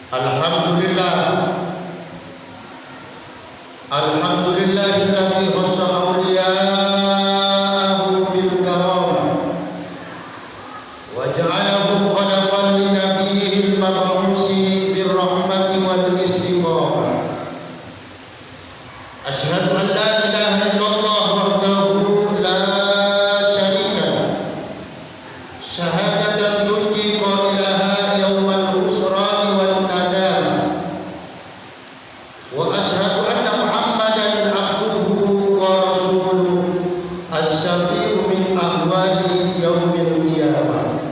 Alhamdulillah, alhamdulillahilladzi khassa awliya'ahu bil karamah wa ja'alahu khalaqan li nabiyyil mab'usi bir rahmati wal istiqamah. Asyhadu an la ilaha illallah wahdahu la syarika lah, syahadatan tunji qailaha yawmal usrani wal nadam. Wa asyhadu anna Muhammadan abduhu wa rasuluhu as-safiu min ahwali yaumil qiyamah.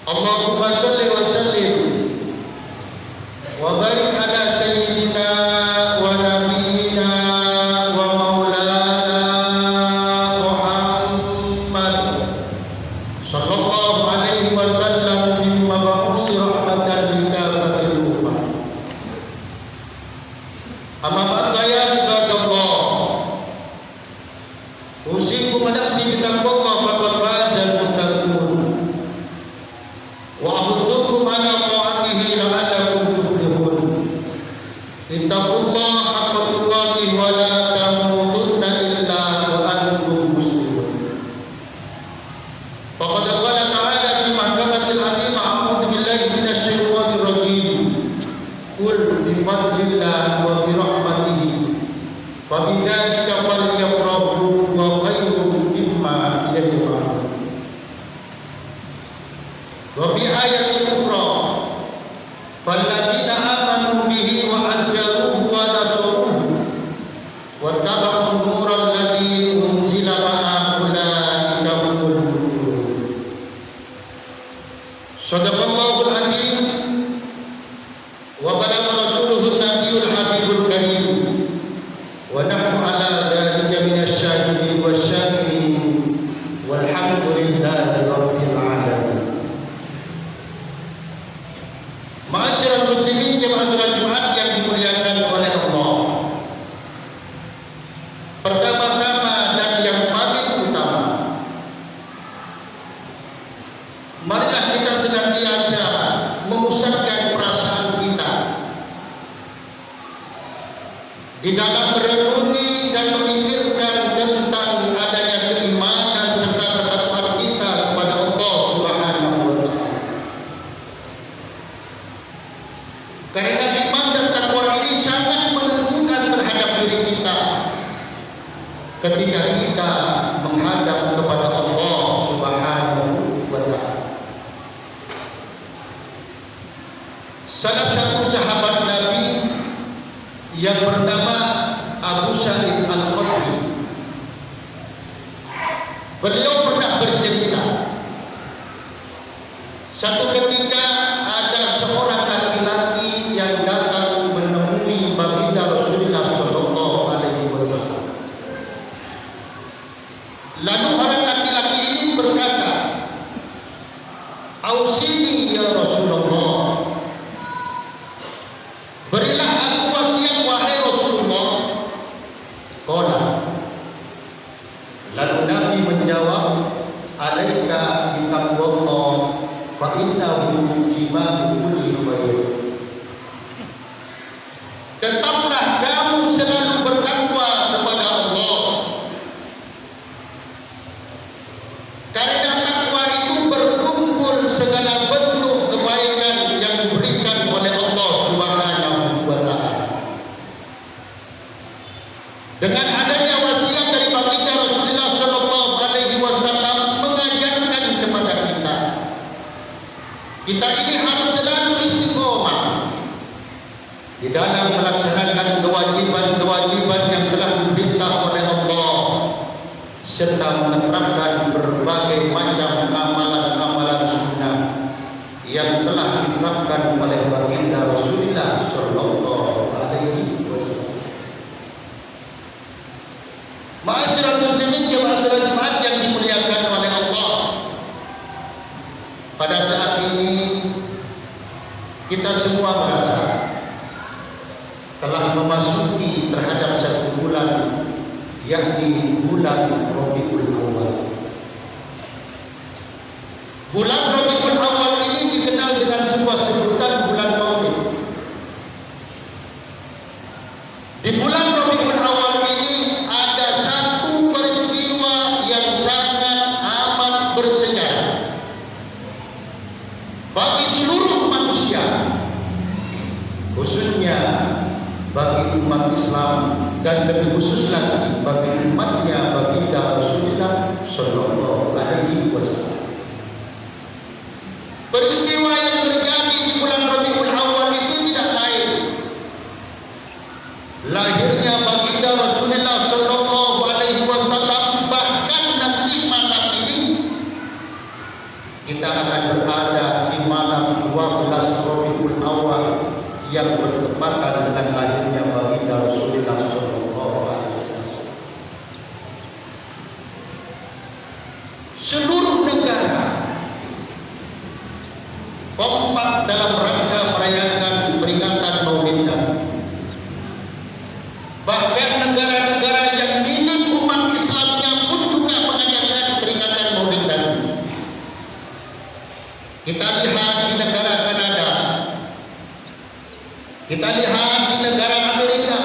Allahumma shalli wa sallim wa barik ala sayyidina wa nabiyyina wa maulana Muhammad sallallahu alaihi wasallam mimma ba'usi rahmatan lil kafatil ummah. Amma ba'da ya ibadallah, usikum wa nafsi bitaqwallah faqad fazal muttaqun wa ahuddukum ala ta'atihi la'allakum tuflihun. Ittaqullah haqqa tuqatih wa la tamutunna illa wa antum muslimun. Faqad qala ta'ala fi mahkamatil azimah, a'udzu billahi minasy syaithanir rajim. Qul bi fadlillah wa bi rahmatihi fa bidzalika falyafrahu wa khairun mimma yajma'un. Wa fi ayatin ukhra, falladzina amanu bihi wa azzaruhu wa nasaruhu wa tabau nural ladzi unzila ma'a ulaika humul muhtadun. Shadaqallahul azim wa balagha rasuluhun nabiyul habibul karim wa nahnu ala dzalika minasy syahidin wasyakirin walhamdulillahi rabbil alamin. Ma'asyiral muslimin jemaah salat Jumat yang dimuliakan oleh Allah. Pertama-tama dan yang paling utama, marilah kita senantiasa memusatkan perasaan kita di dalam merenungi dan memikirkan tentang adanya keimanan serta ketakwaan kita kepada Allah Subhanahu wa taala. Karena iman dan takwa ini sangat menentukan terhadap diri kita ketika kita menghadap kepada Allah Subhanahu wa taala. Salah satu sahabat Nabi yang bernama Abu Sa'id Al-Khudri, beliau pernah bercerita, satu ketika ada seorang laki-laki yang datang menemui baginda Rasulullah sallallahu alaihi wasallam. Lalu orang laki-laki ini berkata, "Ausini ya Rasulullah, berilah aku wasiat wahai Rasulullah." Qala, lalu Nabi menjawab, "Alaika bitaqwallah fa innahu jima'u kulli khair." Tetaplah kamu selalu bertakwa kepada Allah, karena takwa itu berkumpul segala bentuk kebaikan yang diberikan oleh Allah Subhanahu wa taala. Dengan adanya wasiat dari baginda Rasulullah sallallahu alaihi wasallam mengajarkan kepada kita ini harus selalu istiqomah di dalam melaksanakan kewajiban-kewajiban yang telah diperintah oleh Allah, serta menerapkan berbagai macam amalan-amalan sunnah yang telah diterapkan oleh baginda Rasulullah sallallahu alaihi wasallam. Ma'asyiral muslimin jemaah salat Jumat yang dimuliakan oleh Allah, pada saat ini kita semua merasa telah memasuki terhadap satu bulan, yakni bulan Rabiul Awal. Bulan Rabiul Awal ini dikenal dengan sebuah sebutan umat Islam dan lebih khusus lagi bagi umatnya baginda Rasulullah Sallallahu Alaihi Wasallam. Peristiwa yang terjadi di bulan Rabiul Awal itu tidak lain lahirnya baginda Rasulullah Sallallahu Alaihi Wasallam. Bahkan nanti malam ini kita akan berada di malam 12 Rabiul Awal yang bertepatan dengan lahirnya baginda Rasulullah Sallallahu Alaihi Wasallam. Seluruh negara kompak dalam rangka merayakan peringatan Maulid Nabi. Bahkan negara-negara yang minim umat Islamnya pun juga mengadakan peringatan Maulid Nabi. Kita lihat di negara Kanada, kita lihat di negara Amerika,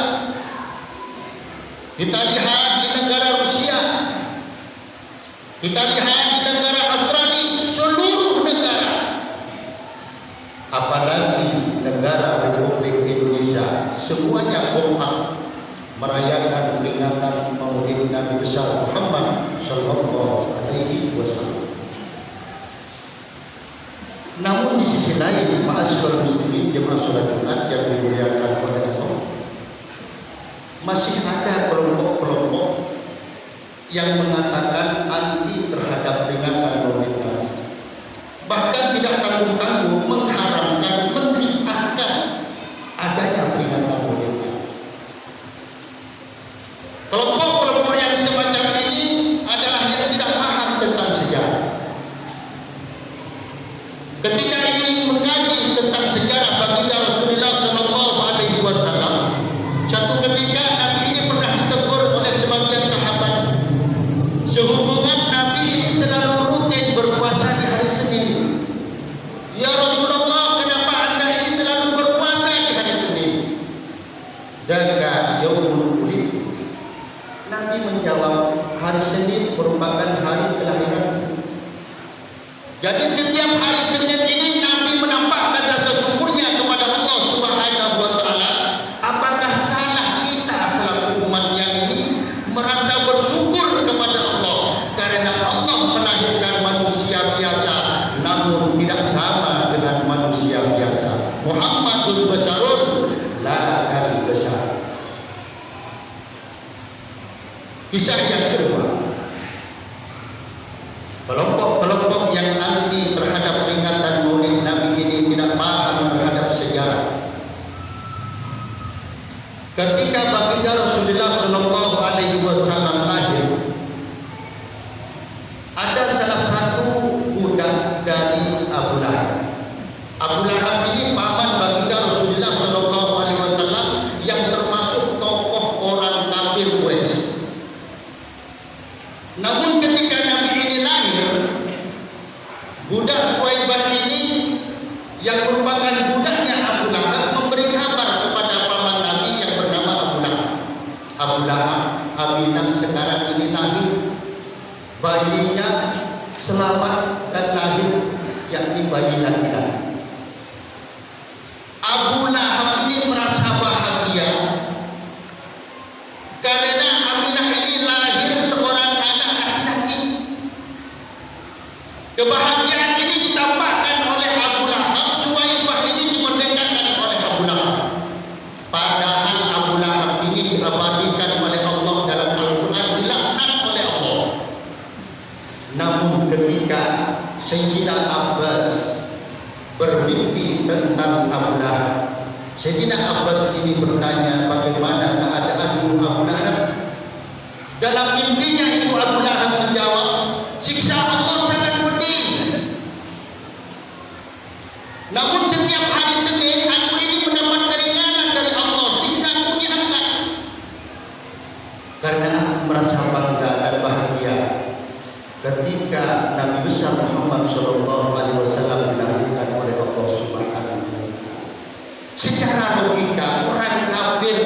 kita lihat di negara Rusia, kita lihat di negara Australia, seluruh negara, apalagi negara Republik Indonesia, semuanya kompak merayakan peringatan Maulid Nabi besar Muhammad Sallallahu Alaihi Wasallam. Namun di sisi lain, ma'asyiral muslimin jemaah salat Jumat yang dimuliakan oleh Allah, masih ada kelompok-kelompok yang mengatakan anti terhadap peringatan Maulid Nabi. Bahkan tidak tanggung-tanggung mengharamkan, membid'ahkan adanya peringatan Maulid Nabi. Kelompok-kelompok yang semacam ini adalah yang tidak paham tentang sejarah. Ketika ingin mengkaji tentang sejarah baginda Rasulullah Sallallahu Alaihi Wasallam, satu ketika Nabi ini pernah ditegur oleh sebagian sahabat sehubungan Nabi ini selalu rutin berpuasa di hari Senin. Ya Rasulullah, kenapa anda ini selalu berpuasa di hari Senin? Daka yaumul wulid. Nabi menjawab, hari Senin merupakan hari kelahiran. Jadi setiap hari Senin ini Nabi menampakkan rasa syukurnya kepada Allah Subhanahu wa taala. Apakah salah kita selaku umatnya ini merasa bersyukur kepada Allah karena Allah melahirkan manusia biasa namun tidak sama dengan manusia biasa. Muhammadul basarun la kal basar. Kisah yang kedua, kelompok-kelompok yang anti terhadap peringatan Maulid Nabi ini tidak paham terhadap sejarah. Ketika baginda Rasulullah Sallallahu Alaihi Wasallam lahir, ada salah satu budak dari Abu Lahab. Abu Lahab ini paman baginda Rasulullah Sallallahu Alaihi Wasallam yang termasuk tokoh orang kafir Quraisy. Namun ketika Nabi ini lahir, budak Suwaibah ini yang merupakan budaknya Abu Lahab memberi kabar kepada paman Nabi yang bernama Abu Lahab. Abu Lahab, Aminah sekarang ini lahir, bayinya selamat dan lahir, yakni bayi laki-laki. Abu Lahab ini merasa bahagia karena Aminah ini lahir seorang anak laki-laki. Kebahagiaan ini ditambahkan oleh Abu Lahab, Suwaibah ini dimerdekakan oleh Abu Lahab. Padahal Abu Lahab ini diabadikan oleh Allah dalam Al-Quran, dilaknat oleh Allah. Namun ketika Sayyidina Abbas bermimpi tentang Abu Lahab, Sayyidina Abbas ini bertanya bagaimana keadaan Abu Lahab. Dalam mimpinya itu Abu Lahab menjawab, siksa Allah sangat pedih. Namun setiap hari Senin aku ini mendapat keringanan dari Allah, siksaku diangkat. Karena aku merasa bangga dan bahagia ketika Nabi besar Muhammad Sallallahu Alaihi Wasallam dilahirkan oleh Allah Subhanahu wa taala. Secara logika orang kafir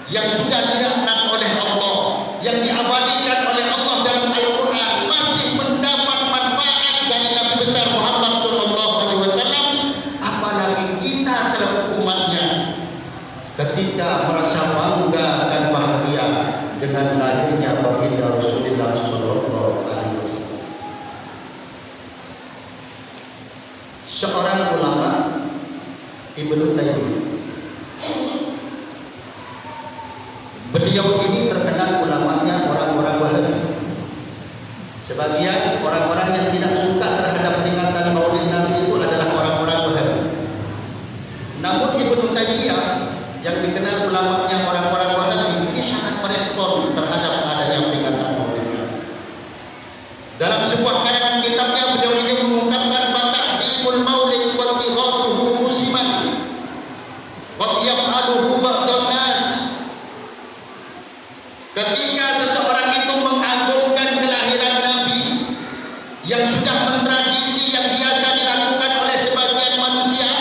yang sudah dilaknat oleh Allah, yang diabadikan oleh Allah dalam Al-Quran, masih mendapat manfaat dari Nabi besar Muhammad Sallallahu Alaihi Wasallam, seorang ulama Ibnu Taimiyah. Beliau ini terkenal ulamanya orang-orang Wahabi. Sebagian orang-orang yang tidak suka terhadap peringatan Maulid Nabi itu adalah orang-orang Wahabi. Namun Ibnu Taimiyah yang dikenal ulamanya orang-orang Wahabi ini sangat merespon terhadap adanya peringatan Maulid Nabi. Dalam sebuah karangan kitabnya beliau ini mengungkapkan ta'dhimul maulid wa tighaduhu musiman wa yaf'aluhu ba'dun nas. Ketika seseorang itu mengagungkan kelahiran Nabi yang sudah mentradisi yang biasa dilakukan oleh sebagian manusia,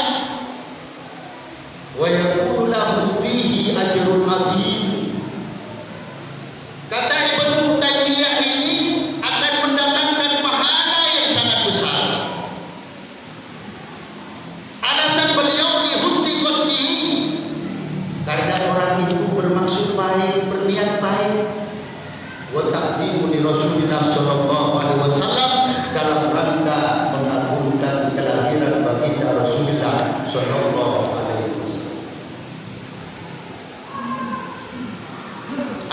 wa yakunu lahu fihi ajrun azim. Kata Ibnu Taimiyah ini akan mendatangkan pahala yang sangat besar. Alasan beliau di husni qasdihi, karena orang itu bermaksud baik, berniat baik. Wa ta'dhimu li Rasulillah sallallahu alaihi wasallam, dalam rangka mengagungkan kelahiran baginda Rasulullah sallallahu alaihi wasallam.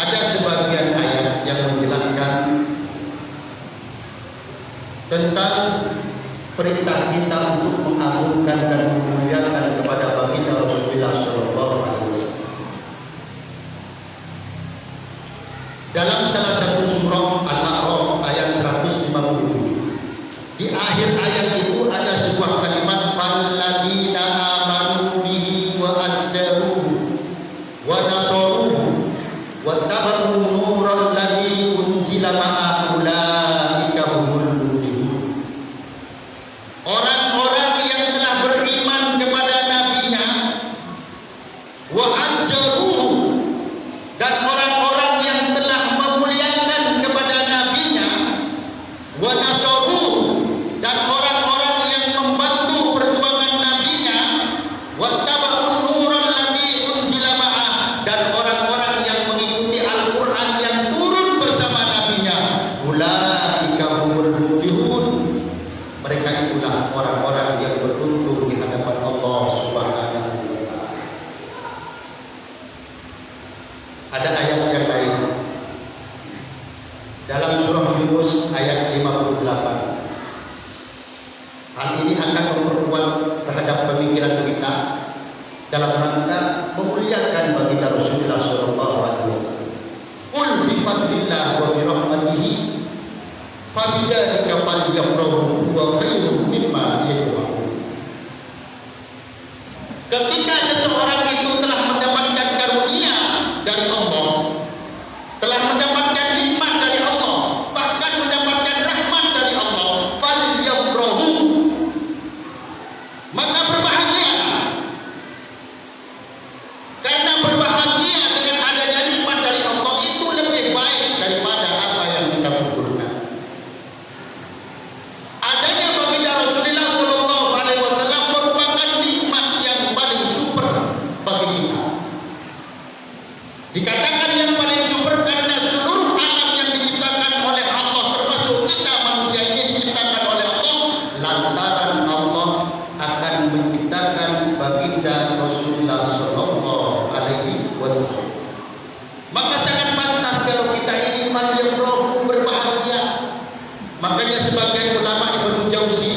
Ada sebagian ayat yang menjelaskan tentang perintah kita untuk mengagungkan dan memuliakan kepada baginda Rasulullah sallallahu alaihi wasallam. Dalam salah satu surah Al-A'raf ayat 150, di akhir ayat itu ada sebuah kalimat falladzina amanu bihi wa azzaruhu wa nasaruhu wa tabaru nural ladzi unzila ma'ahu ulaika humul muflihun. Orang-orang yang telah beriman kepada nabinya, wa azzaruhu, dan orang-orang yang telah memuliakan kepada nabinya, wa nasaruhu, dan orang-orang yang membantu perjuangan nabinya, wa tabaru nural ladzi unzila ma'ah, dan orang-orang yang mengikuti Al-Qur'an yang turun bersama nabinya, ulaika humul muflihun. Mereka itulah orang-orang yang beruntung di hadapan Allah Subhanahu wa taala. Ada ayat yang lain dalam surah Yunus ayat 58. Hal ini akan memperkuat terhadap pemikiran kita dalam rangka memuliakan baginda Rasulullah sallallahu alaihi wasallam. Qul bi fadlillah wa bi rahmatihi fabidzalika falyafrahu huwa khairum mimma yajma'un. Ketika seseorang itu telah mendapatkan karunia dari Allah, telah mendapatkan nikmat dari Allah, bahkan mendapatkan rahmat dari Allah, falyafrahu, maka berbahagialah. Karena berbahagia dengan adanya nikmat dari Allah itu lebih baik daripada apa yang kita kumpulkan. Adanya baginda Rasulullah sallallahu alaihi wasallam merupakan nikmat yang paling super bagi kita. Dikatakan yang paling super karena seluruh alam yang diciptakan oleh Allah, termasuk kita manusia ini diciptakan oleh Allah, lantaran Allah akan menciptakan baginda Rasulullah sallallahu alaihi wasallam. Maka sangat pantas kalau kita ini falyafrahu, berbahagia. Makanya sebagian ulama Ibnu Jauzi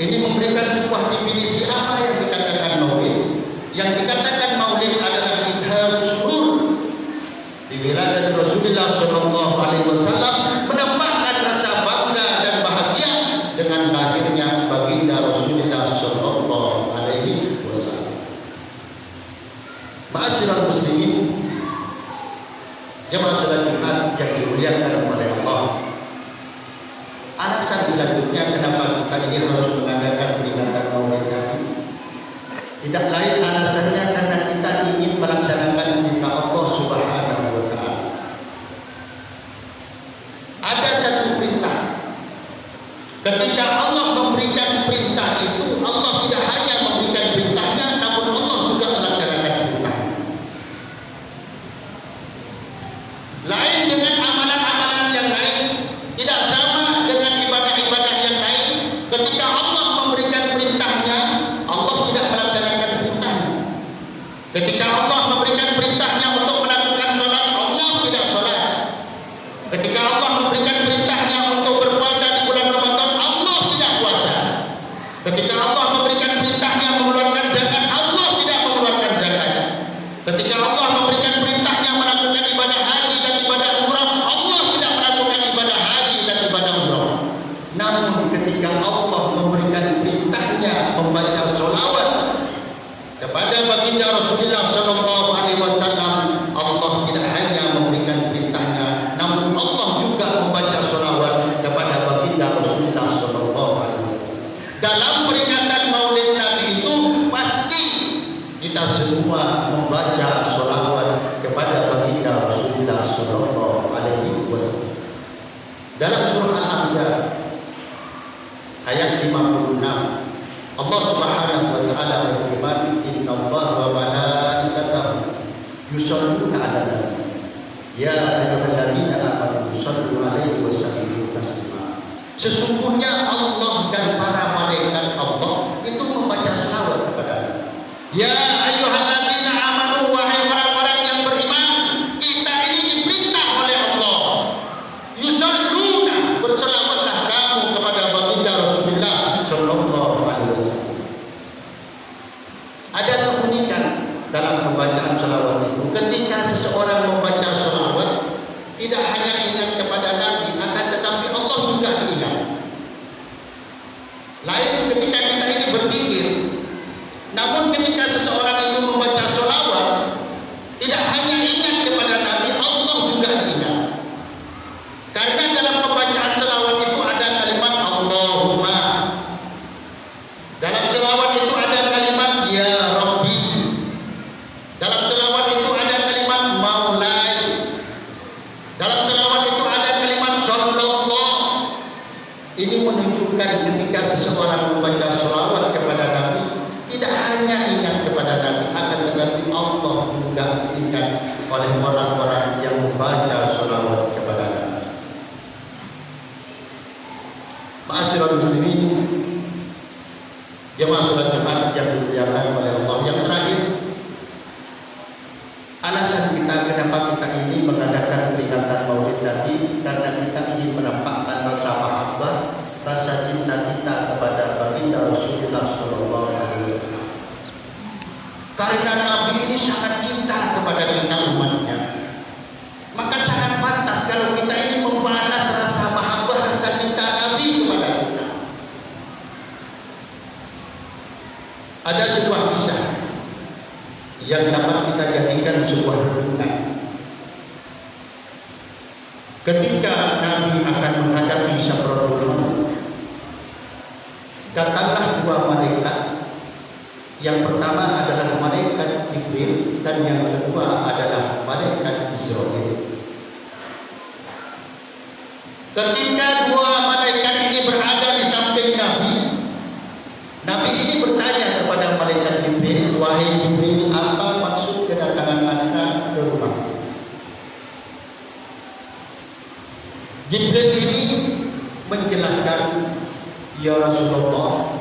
ini memberikan sebuah definisi apa yang dikatakan maulid. Yang dikatakan maulid adalah idharus surur di wilayah Rasulullah sallallahu alaihi wasallam, menambahkan rasa bangga dan bahagia dengan lahirnya baginda Rasulullah sallallahu alaihi wasallam. Ma'asyiral muslimin, jemaah salat Jumat yang dimuliakan oleh Allah. Alasan selanjutnya kenapa kita ini harus mengadakan peringatan Maulid Nabi, tidak lain alasannya karena kita ingin melaksanakan perintah Allah Subhanahu wa taala. Ada satu perintah. Ketika Allah memberikan perintah itu, Allah tidak hanya memberikan perintahnya, namun Allah juga melaksanakan perintah. Lain dengan amalan-amalan yang lain, tidak sama dengan ibadah-ibadah yang lain. Ketika Allah memberikan perintah semua membaca sholawat kepada baginda Rasulullah Sallallahu Alaihi Wasallam. Dalam surah Al-Anbiya ayat 56, Allah Subhanahu wa taala berfirman, "Innallaha wa malaikatahu yusholluna 'alan nabi ya ayyuhalladzina amanu shollu 'alaihi wa sallimu taslima." Sesungguhnya Allah dan para malaikat Allah itu membaca selawat kepada Nabi. Ya ayyuhalladzina amanu, wahai orang-orang yang beriman, kita ini diperintah oleh Allah. Yusholluna, berselawatlah kamu kepada baginda Rasulullah Sallallahu Alaihi Wasallam. Ada keunikan dalam pembacaan selawat itu. Ketika seseorang membaca selawat, tidak hanya ingat kepada Nabi, akan tetapi Allah juga ingat. Lain ketika kita ini berzikir, namun ketika seseorang itu membaca selawat, tidak hanya ingat kepada Nabi, Allah juga ingat. Karena dalam pembacaan selawat itu ada kalimat Allahumma. Dalam selawat itu ada kalimat Ya Rabbi. Dalam selawat itu ada kalimat Maulai. Dalam selawat itu ada kalimat Sallallahu. Ini menunjukkan ketika seseorang membaca selawat kepada Nabi, tidak hanya ingat kepada Nabi, akan tetapi Allah juga ingat oleh orang-orang yang membaca selawat kepada Nabi. Ma'asyiral muslimin, jemaah salat Jumat yang dimuliakan oleh Allah. Yang terakhir, alasan kita kenapa kita ini mengadakan peringatan Maulid Nabi, karena kita ingin menampakkan rasa mahabbah, rasa cinta kita kepada baginda Rasulullah Sallallahu Alaihi Wasallam. Karena Nabi ini sangat cinta kepada kita umatnya, maka sangat pantas kalau kita ini membalas rasa mahabbah, rasa cinta Nabi kepada kita. Ada sebuah kisah yang dapat kita jadikan sebuah renungan. Ketika Nabi akan menghadapi Sakratul Maut, datanglah dua malaikat. Yang pertama adalah malaikat Jibril dan yang kedua adalah malaikat Israil. Ketika dua malaikat ini berada di samping Nabi, Nabi ini bertanya kepada malaikat Jibril, "Wahai Jibril, apa maksud kedatangan Anda ke rumah?" Jibril ini menjelaskan, "Ya Rasulullah,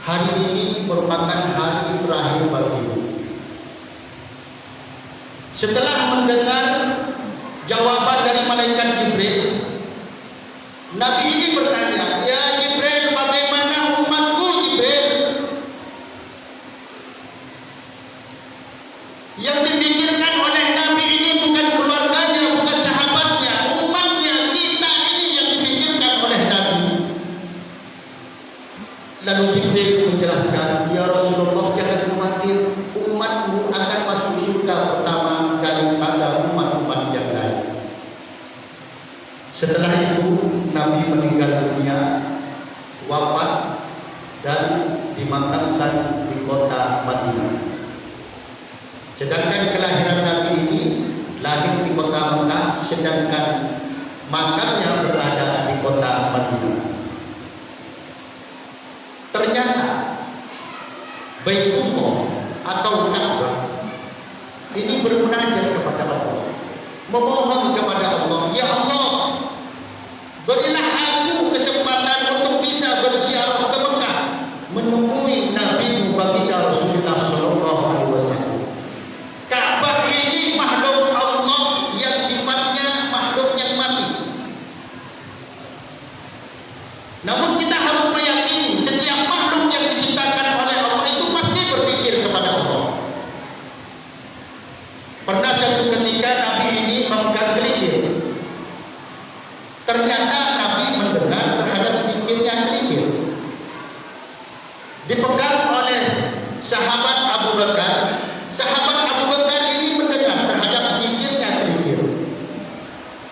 hari ini merupakan hari terakhir bagimu." Setelah mendengar jawaban dari malaikat Jibril, Nabi ini bertanya, "Ya Jibril, bagaimana umatku Jibril?" Yang dipikirkan oleh Nabi ini bukan keluarganya, bukan sahabatnya, umatnya, kita ini yang dipikirkan oleh Nabi. Lalu Jibril menjelaskan, "Ya Rasulullah, jangan khawatir, umatmu akan masuk surga pertama daripada umat-umat yang lain." Setelah itu Nabi meninggal dunia, wafat dan dimakamkan di kota Madinah. Sedangkan kelahiran Nabi ini lahir di kota Mekah, sedangkan makamnya berada di kota Madinah. Ternyata Baitullah atau Ka'bah ini bermunajat kepada Allah, memohon kepada Allah, "Ya Allah, berilah aku kesempatan untuk bisa berziarah ke Mekah, menemui Nabi baginda Rasulullah Sallallahu Alaihi Wasallam." Ka'bah ini makhluk Allah yang sifatnya makhluk yang mati. Namun kita harus meyakini setiap makhluk yang diciptakan oleh Allah itu pasti berpikir kepada Allah. Pernah satu ketika Nabi ini memegang kelinci. Ternyata Nabi mendengar terhadap kelinci. Dipegang oleh sahabat Abu Bakar. Sahabat Abu Bakar ini mendengar terhadap kelinci.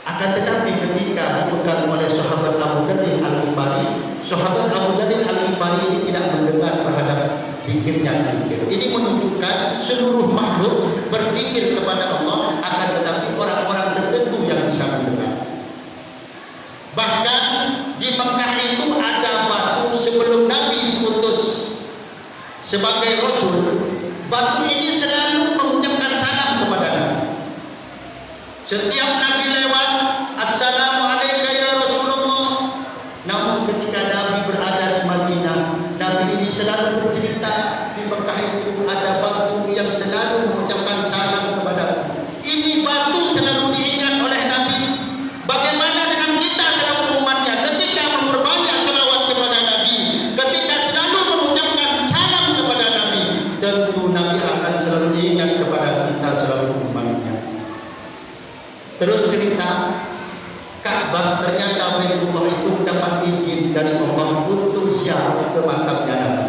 Akan tetapi ketika dipegang oleh sahabat Abu Bakar Al-Ghifari, sahabat Abu Bakar Al-Ghifari ini tidak mendengar terhadap Zikirnya zikir. Ini menunjukkan seluruh makhluk berzikir kepada Allah, akan tetapi orang-orang tertentu yang bisa mendengar. Bahkan di Mekah itu ada batu sebelum Nabi diutus sebagai Rasul. Batu ini selalu mengucapkan salam kepada Nabi. Setiap Nabi lewat, Assalamualaikum ya Rasulullah. Namun ketika Nabi berada di Madinah, Nabi ini selalu bercerita di Mekah itu ada batu yang selalu mengucapkan salam kepada Nabi. Ini batu selalu diingat oleh Nabi. Bagaimana dengan kita selalu umatnya ketika memperbanyak selawat kepada Nabi, ketika selalu mengucapkan salam kepada Nabi, tentu Nabi akan selalu diingat kepada kita selalu umatnya. Terus cerita Ka'bah, ternyata Baitullah itu dapat izin dari Allah untuk ziarah ke makamnya Nabi.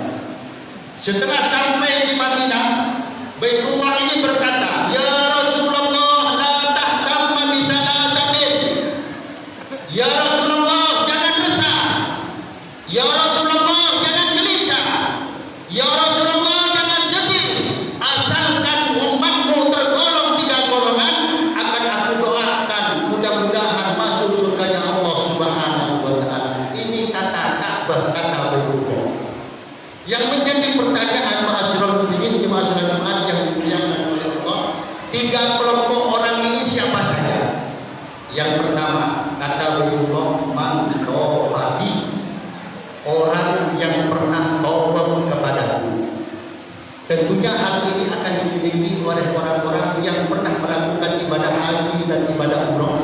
Setelah sampai di Madinah, Baitullah ini berkata, ya Rasulullah, la tahtamma bi salasatin. Ya Rasulullah, jangan resah. Ya Rasulullah, jangan gelisah. Ya Rasulullah, jangan sedih. Asalkan umatmu tergolong 3 golongan, akan aku doakan mudah-mudahan masuk surganya Allah Subhanahu wa taala. Ini kata Ka'bah, kata Baitullah. Yang menjadi pertanyaan ma'asyiral muslimin, ma'asyiral jemaah yang dimuliakan oleh Allah, 3 kelompok orang ini siapa saja? Yang pertama, kata Baitullah, man tawafani, orang yang pernah tawaf kepadaku. Tentunya hal ini akan dimiliki oleh orang-orang yang pernah melakukan ibadah haji dan ibadah umrah.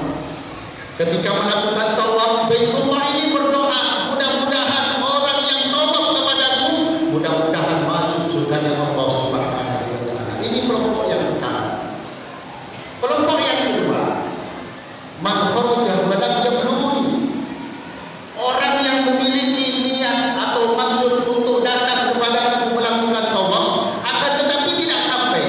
Ketika melakukan tawaf, Baitullah ini berdoa, mudah-mudahan orang yang tawaf kepadaku, mudah-mudahan masuk surganya Allah Subhanahu wa taala. Ini kelompok yang pertama. Kelompok yang kedua, man kharaja wa lam yablughi, orang yang memiliki niat atau maksud untuk datang kepada melakukan tawaf, akan tetapi tidak sampai.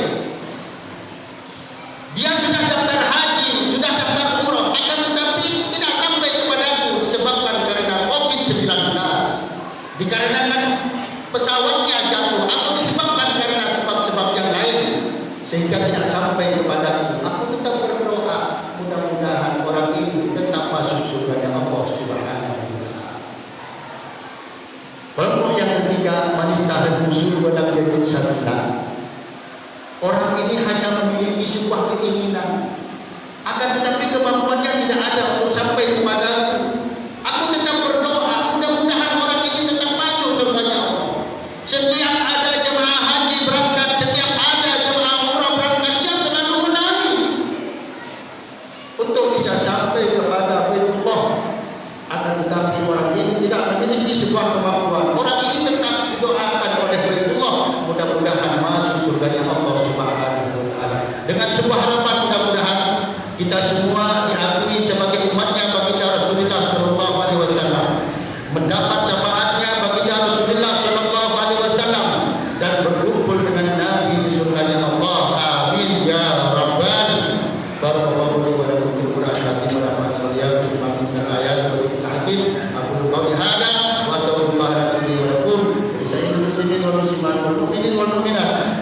Dia sudah daftar haji, sudah daftar umrah, akan tetapi tidak sampai kepadaku disebabkan karena COVID-19, dikarenakan pesawatnya jatuh, atau disebabkan karena sebab-sebab yang lain, sehingga tidak sampai kepadaku. Aku tetap berdoa, mudah-mudahan orang ini tetap masuk surganya Allah Subhanahu wa taala. Kelompok yang ketiga, manistahad musuh wadam jadi syarikat. Orang ini hanya memiliki sebuah keinginan, akan tetapi kemampuannya tidak ada untuk sampai kepadaku. Aku tetap berdoa, mudah-mudahan orang ini tetap masuk surganya Allah. Setiap ada jemaah haji berangkat, setiap ada jemaah umrah berangkat, dia selalu menangis untuk bisa sampai kepada Baitullah. Akan tetapi orang ini tidak memiliki sebuah kemampuan. Orang ini tetap didoakan oleh Baitullah, mudah-mudahan masuk surganya Allah Subhanahu wa taala. Dengan sebuah harapan, mudah-mudahan kita semua diakui sebagai umatnya baginda Rasulullah sallallahu alaihi wasallam, mendapat syafaatnya baginda Rasulullah sallallahu alaihi wasallam, dan berkumpul dengan Nabi di surganya Allah. Amin ya rabbal barakallahu wa lakum fil Qur'an wa rahmatullahi wa barakatuh. Ayat wa hakim aku qawli hada wa astaghfirullah li wa lakum wa lisa'il muslimin wal muslimat wal mu'minin wal mu'minat.